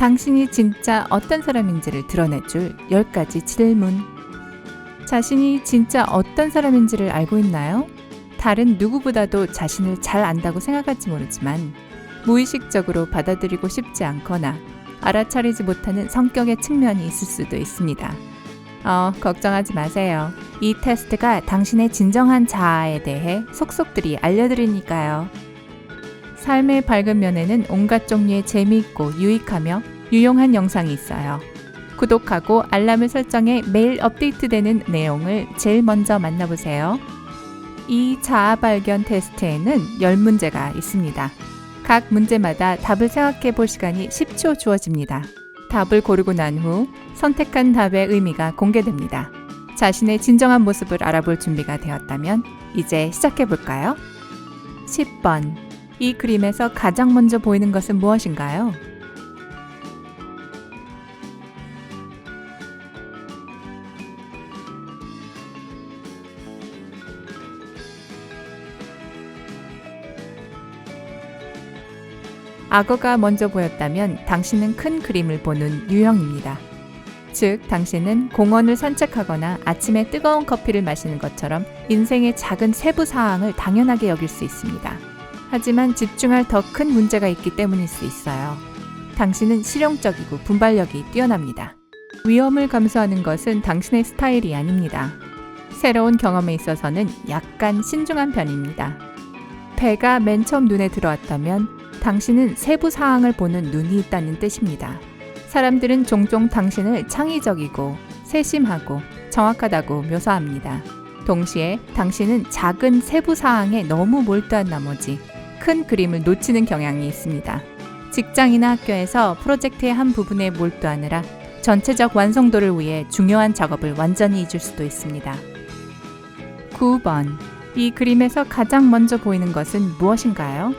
당신이 진짜 어떤 사람인지를 드러내줄 10가지 질문. 자신이 진짜 어떤 사람인지를 알고 있나요? 다른 누구보다도 자신을 잘 안다고 생각할지 모르지만 무의식적으로 받아들이고 싶지 않거나 알아차리지 못하는 성격의 측면이 있을 수도 있습니다. 걱정하지 마세요. 이 테스트가 당신의 진정한 자아에 대해 속속들이 알려드리니까요. 삶의 밝은 면에는 온갖 종류의 재미있고 유익하며 유용한 영상이 있어요. 구독하고 알람을 설정해 매일 업데이트되는 내용을 제일 먼저 만나보세요. 이 자아 발견 테스트에는 10문제가 있습니다. 각 문제마다 답을 생각해 볼 시간이 10초 주어집니다. 답을 고르고 난 후 선택한 답의 의미가 공개됩니다. 자신의 진정한 모습을 알아볼 준비가 되었다면 이제 시작해 볼까요? 10번. 이 그림에서 가장 먼저 보이는 것은 무엇인가요? 악어가 먼저 보였다면 당신은 큰 그림을 보는 유형입니다. 즉, 당신은 공원을 산책하거나 아침에 뜨거운 커피를 마시는 것처럼 인생의 작은 세부 사항을 당연하게 여길 수 있습니다. 하지만 집중할 더 큰 문제가 있기 때문일 수 있어요. 당신은 실용적이고 분발력이 뛰어납니다. 위험을 감수하는 것은 당신의 스타일이 아닙니다. 새로운 경험에 있어서는 약간 신중한 편입니다. 배가 맨 처음 눈에 들어왔다면 당신은 세부 사항을 보는 눈이 있다는 뜻입니다. 사람들은 종종 당신을 창의적이고 세심하고 정확하다고 묘사합니다. 동시에 당신은 작은 세부 사항에 너무 몰두한 나머지 큰 그림을 놓치는 경향이 있습니다. 직장이나 학교에서 프로젝트의 한 부분에 몰두하느라 전체적 완성도를 위해 중요한 작업을 완전히 잊을 수도 있습니다. 9번. 이 그림에서 가장 먼저 보이는 것은 무엇인가요?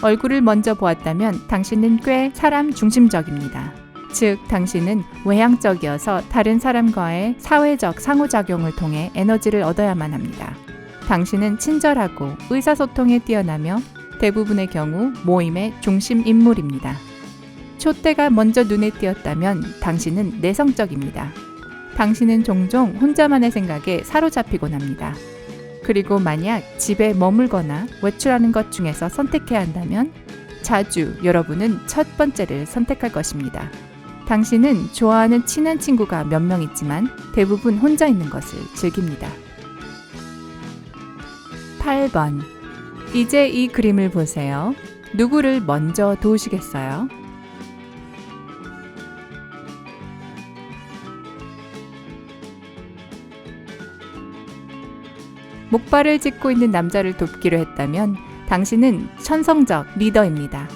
얼굴을 먼저 보았다면 당신은 꽤 사람 중심적입니다. 즉, 당신은 외향적이어서 다른 사람과의 사회적 상호작용을 통해 에너지를 얻어야만 합니다. 당신은 친절하고 의사소통에 뛰어나며 대부분의 경우 모임의 중심 인물입니다. 촛대가 먼저 눈에 띄었다면 당신은 내성적입니다. 당신은 종종 혼자만의 생각에 사로잡히곤 합니다. 그리고 만약 집에 머물거나 외출하는 것 중에서 선택해야 한다면 자주 여러분은 첫 번째를 선택할 것입니다. 당신은 좋아하는 친한 친구가 몇 명 있지만 대부분 혼자 있는 것을 즐깁니다. 8번. 이제 이 그림을 보세요. 누구를 먼저 도우시겠어요? 목발을 짚고 있는 남자를 돕기로 했다면 당신은 천성적 리더입니다.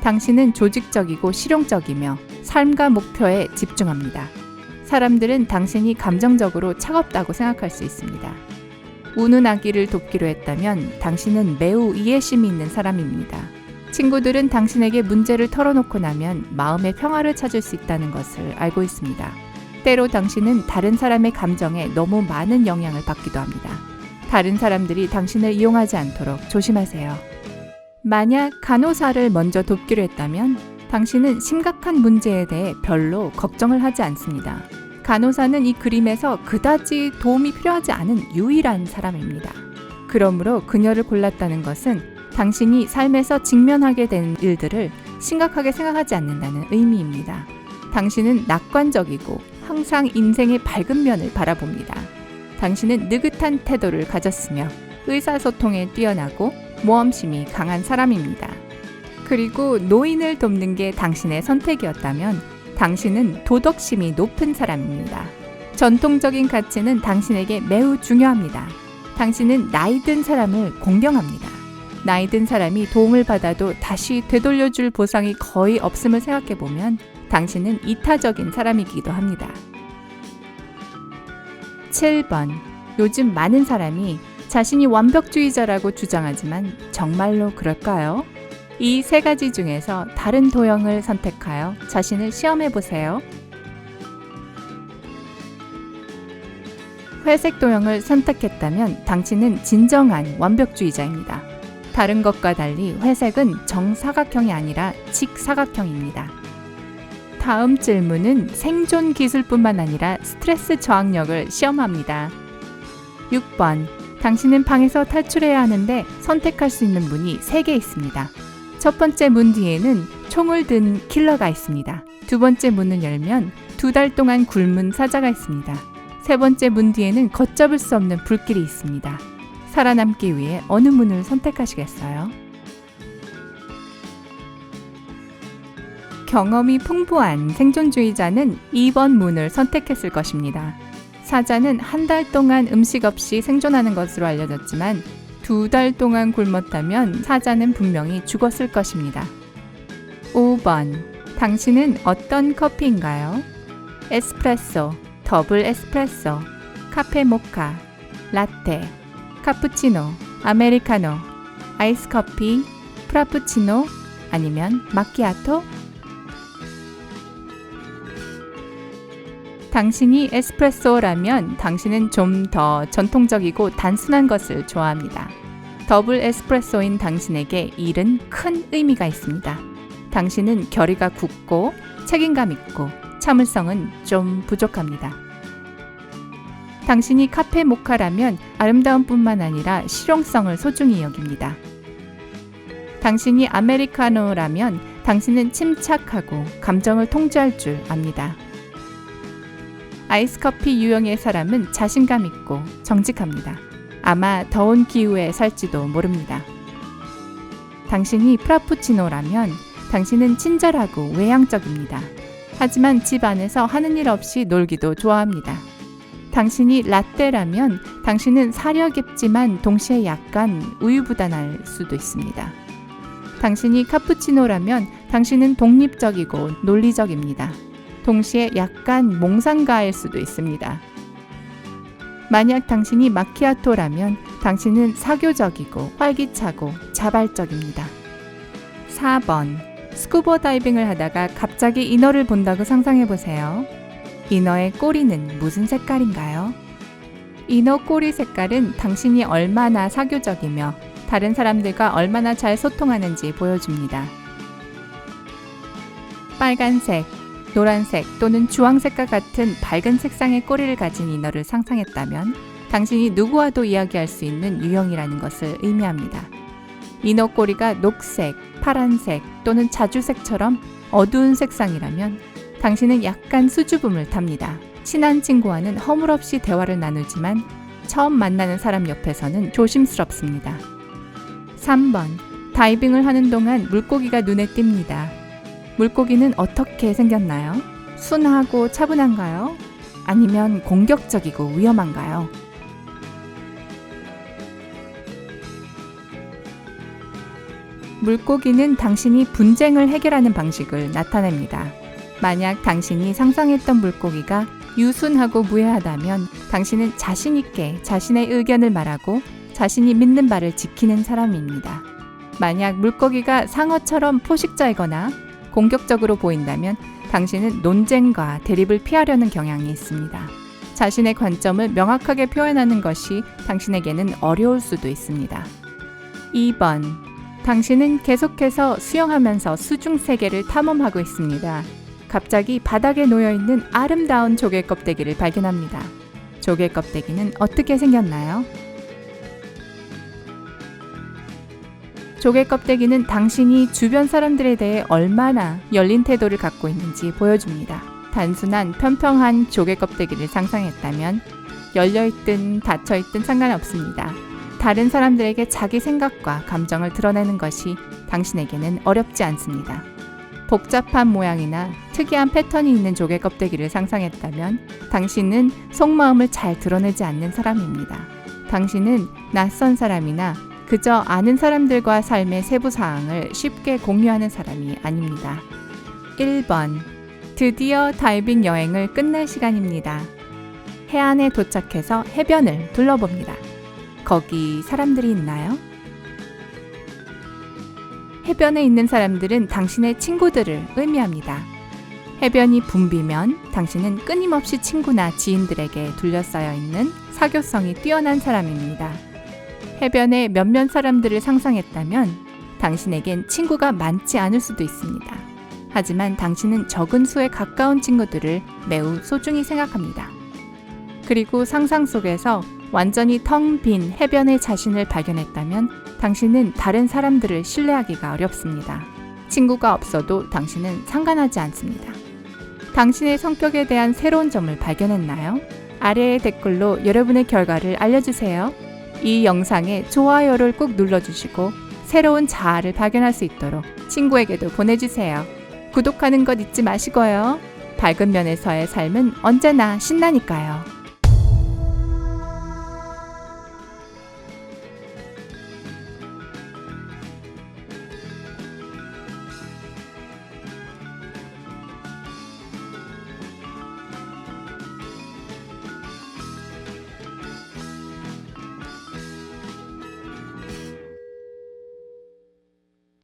당신은 조직적이고 실용적이며 삶과 목표에 집중합니다. 사람들은 당신이 감정적으로 차갑다고 생각할 수 있습니다. 우는 아기를 돕기로 했다면 당신은 매우 이해심이 있는 사람입니다. 친구들은 당신에게 문제를 털어놓고 나면 마음의 평화를 찾을 수 있다는 것을 알고 있습니다. 때로 당신은 다른 사람의 감정에 너무 많은 영향을 받기도 합니다. 다른 사람들이 당신을 이용하지 않도록 조심하세요. 만약 간호사를 먼저 돕기로 했다면 당신은 심각한 문제에 대해 별로 걱정을 하지 않습니다. 간호사는 이 그림에서 그다지 도움이 필요하지 않은 유일한 사람입니다. 그러므로 그녀를 골랐다는 것은 당신이 삶에서 직면하게 되는 일들을 심각하게 생각하지 않는다는 의미입니다. 당신은 낙관적이고 항상 인생의 밝은 면을 바라봅니다. 당신은 느긋한 태도를 가졌으며 의사소통에 뛰어나고 모험심이 강한 사람입니다. 그리고 노인을 돕는 게 당신의 선택이었다면 당신은 도덕심이 높은 사람입니다. 전통적인 가치는 당신에게 매우 중요합니다. 당신은 나이 든 사람을 공경합니다. 나이 든 사람이 도움을 받아도 다시 되돌려줄 보상이 거의 없음을 생각해보면 당신은 이타적인 사람이기도 합니다. 7번. 요즘 많은 사람이 자신이 완벽주의자라고 주장하지만 정말로 그럴까요? 이 세 가지 중에서 다른 도형을 선택하여 자신을 시험해 보세요. 회색 도형을 선택했다면 당신은 진정한 완벽주의자입니다. 다른 것과 달리 회색은 정사각형이 아니라 직사각형입니다. 다음 질문은 생존 기술뿐만 아니라 스트레스 저항력을 시험합니다. 6번. 당신은 방에서 탈출해야 하는데 선택할 수 있는 문이 3개 있습니다. 첫 번째 문 뒤에는 총을 든 킬러가 있습니다. 두 번째 문을 열면 2달 동안 굶은 사자가 있습니다. 세 번째 문 뒤에는 걷잡을 수 없는 불길이 있습니다. 살아남기 위해 어느 문을 선택하시겠어요? 경험이 풍부한 생존주의자는 2번 문을 선택했을 것입니다. 사자는 한 달 동안 음식 없이 생존하는 것으로 알려졌지만 2달 동안 굶었다면 사자는 분명히 죽었을 것입니다. 5번. 당신은 어떤 커피인가요? 에스프레소, 더블 에스프레소, 카페 모카, 라떼, 카푸치노, 아메리카노, 아이스 커피, 프라푸치노, 아니면 마키아토? 당신이 에스프레소라면 당신은 좀 더 전통적이고 단순한 것을 좋아합니다. 더블 에스프레소인 당신에게 일은 큰 의미가 있습니다. 당신은 결의가 굳고 책임감 있고 참을성은 좀 부족합니다. 당신이 카페 모카라면 아름다움뿐만 아니라 실용성을 소중히 여깁니다. 당신이 아메리카노라면 당신은 침착하고 감정을 통제할 줄 압니다. 아이스커피 유형의 사람은 자신감 있고 정직합니다. 아마 더운 기후에 살지도 모릅니다. 당신이 프라푸치노라면 당신은 친절하고 외향적입니다. 하지만 집 안에서 하는 일 없이 놀기도 좋아합니다. 당신이 라떼라면 당신은 사려 깊지만 동시에 약간 우유부단할 수도 있습니다. 당신이 카푸치노라면 당신은 독립적이고 논리적입니다. 동시에 약간 몽상가일 수도 있습니다. 만약 당신이 마키아토라면 당신은 사교적이고 활기차고 자발적입니다. 4번. 스쿠버 다이빙을 하다가 갑자기 인어를 본다고 상상해보세요. 인어의 꼬리는 무슨 색깔인가요? 인어 꼬리 색깔은 당신이 얼마나 사교적이며 다른 사람들과 얼마나 잘 소통하는지 보여줍니다. 빨간색, 노란색 또는 주황색과 같은 밝은 색상의 꼬리를 가진 인어를 상상했다면 당신이 누구와도 이야기할 수 있는 유형이라는 것을 의미합니다. 인어 꼬리가 녹색, 파란색 또는 자주색처럼 어두운 색상이라면 당신은 약간 수줍음을 탑니다. 친한 친구와는 허물없이 대화를 나누지만 처음 만나는 사람 옆에서는 조심스럽습니다. 3번. 다이빙을 하는 동안 물고기가 눈에 띕니다. 물고기는 어떻게 생겼나요? 순하고 차분한가요? 아니면 공격적이고 위험한가요? 물고기는 당신이 분쟁을 해결하는 방식을 나타냅니다. 만약 당신이 상상했던 물고기가 유순하고 무해하다면 당신은 자신 있게 자신의 의견을 말하고 자신이 믿는 바를 지키는 사람입니다. 만약 물고기가 상어처럼 포식자이거나 공격적으로 보인다면 당신은 논쟁과 대립을 피하려는 경향이 있습니다. 자신의 관점을 명확하게 표현하는 것이 당신에게는 어려울 수도 있습니다. 2번. 당신은 계속해서 수영하면서 수중 세계를 탐험하고 있습니다. 갑자기 바닥에 놓여있는 아름다운 조개 껍데기를 발견합니다. 조개 껍데기는 어떻게 생겼나요? 조개 껍데기는 당신이 주변 사람들에 대해 얼마나 열린 태도를 갖고 있는지 보여줍니다. 단순한 평평한 조개 껍데기를 상상했다면 열려있든 닫혀있든 상관없습니다. 다른 사람들에게 자기 생각과 감정을 드러내는 것이 당신에게는 어렵지 않습니다. 복잡한 모양이나 특이한 패턴이 있는 조개 껍데기를 상상했다면 당신은 속마음을 잘 드러내지 않는 사람입니다. 당신은 낯선 사람이나 그저 아는 사람들과 삶의 세부 사항을 쉽게 공유하는 사람이 아닙니다. 1번. 드디어 다이빙 여행을 끝낼 시간입니다. 해안에 도착해서 해변을 둘러봅니다. 거기 사람들이 있나요? 해변에 있는 사람들은 당신의 친구들을 의미합니다. 해변이 붐비면 당신은 끊임없이 친구나 지인들에게 둘러싸여 있는 사교성이 뛰어난 사람입니다. 해변에 몇몇 사람들을 상상했다면 당신에겐 친구가 많지 않을 수도 있습니다. 하지만 당신은 적은 수에 가까운 친구들을 매우 소중히 생각합니다. 그리고 상상 속에서 완전히 텅 빈 해변의 자신을 발견했다면 당신은 다른 사람들을 신뢰하기가 어렵습니다. 친구가 없어도 당신은 상관하지 않습니다. 당신의 성격에 대한 새로운 점을 발견했나요? 아래의 댓글로 여러분의 결과를 알려주세요. 이 영상에 좋아요를 꼭 눌러주시고 새로운 자아를 발견할 수 있도록 친구에게도 보내주세요. 구독하는 것 잊지 마시고요. 밝은 면에서의 삶은 언제나 신나니까요.